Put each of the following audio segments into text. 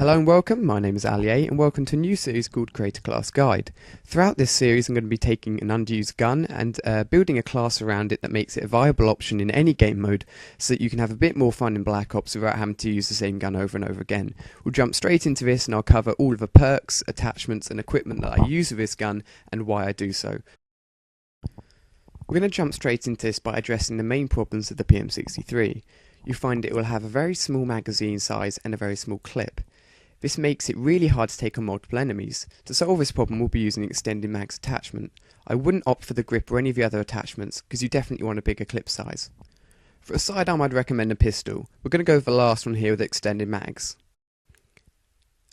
Hello and welcome, my name is Ali and welcome to a new series called Create a Class Guide. Throughout this series I'm going to be taking an unused gun and building a class around it that makes it a viable option in any game mode so that you can have a bit more fun in Black Ops without having to use the same gun over and over again. We'll jump straight into this and I'll cover all of the perks, attachments and equipment that I use with this gun and why I do so. We're going to jump straight into this by addressing the main problems of the PM63. You find it will have a very small magazine size and a very small clip. This makes it really hard to take on multiple enemies. To solve this problem we'll be using an extended mags attachment. I wouldn't opt for the grip or any of the other attachments because you definitely want a bigger clip size. For a sidearm I'd recommend a pistol. We're going to go with the last one here with extended mags.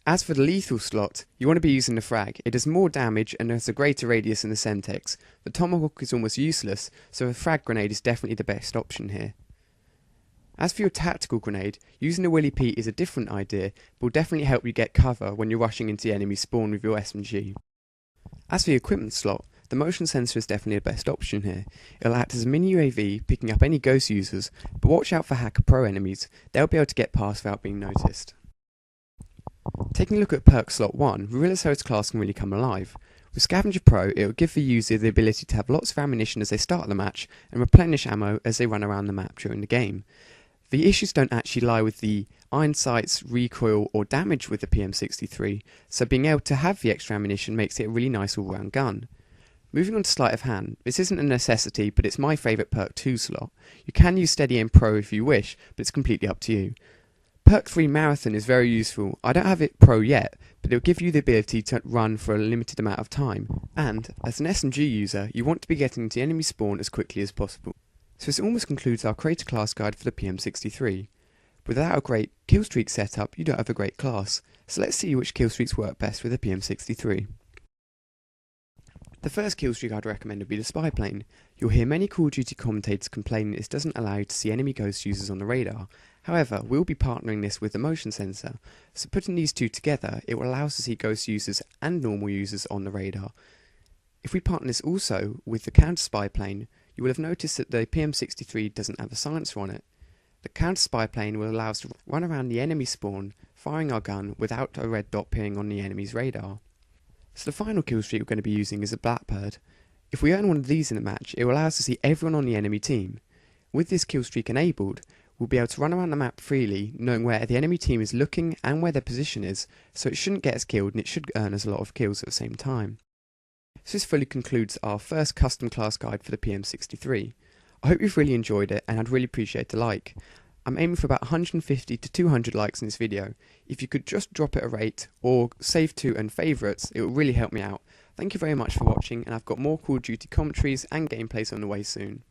As for the lethal slot, you want to be using the frag. It does more damage and has a greater radius than the Semtex. The tomahawk is almost useless, so a frag grenade is definitely the best option here. As for your tactical grenade, using a Willy P is a different idea, but will definitely help you get cover when you're rushing into the enemy spawn with your SMG. As for your equipment slot, the motion sensor is definitely the best option here. It'll act as a mini UAV, picking up any ghost users, but watch out for Hacker Pro enemies, they'll be able to get past without being noticed. Taking a look at perk slot 1, the Realisaurus class can really come alive. With Scavenger Pro, it will give the user the ability to have lots of ammunition as they start the match, and replenish ammo as they run around the map during the game. The issues don't actually lie with the iron sights, recoil or damage with the PM63, so being able to have the extra ammunition makes it a really nice all-round gun. Moving on to sleight of hand, this isn't a necessity but it's my favourite perk 2 slot. You can use Steady Aim Pro if you wish, but it's completely up to you. Perk 3 Marathon is very useful. I don't have it Pro yet, but it'll give you the ability to run for a limited amount of time, and as an SMG user you want to be getting into the enemy spawn as quickly as possible. So this almost concludes our Create a Class guide for the PM63. Without a great killstreak setup, you don't have a great class, so let's see which killstreaks work best with the PM63. The first killstreak I'd recommend would be the spy plane. You'll hear many Call of Duty commentators complaining this doesn't allow you to see enemy ghost users on the radar. However, we'll be partnering this with the motion sensor, so putting these two together, it will allow us to see ghost users and normal users on the radar. If we partner this also with the counter spy plane, you will have noticed that the PM63 doesn't have a silencer on it. The counter spy plane will allow us to run around the enemy spawn, firing our gun without a red dot appearing on the enemy's radar. So the final killstreak we're going to be using is a Blackbird. If we earn one of these in a match, it will allow us to see everyone on the enemy team. With this killstreak enabled, we'll be able to run around the map freely, knowing where the enemy team is looking and where their position is, so it shouldn't get us killed and it should earn us a lot of kills at the same time. So this fully concludes our first custom class guide for the PM63. I hope you've really enjoyed it and I'd really appreciate a like. I'm aiming for about 150 to 200 likes in this video. If you could just drop it a rate or save to and favourites, it will really help me out. Thank you very much for watching and I've got more Call of Duty commentaries and gameplays on the way soon.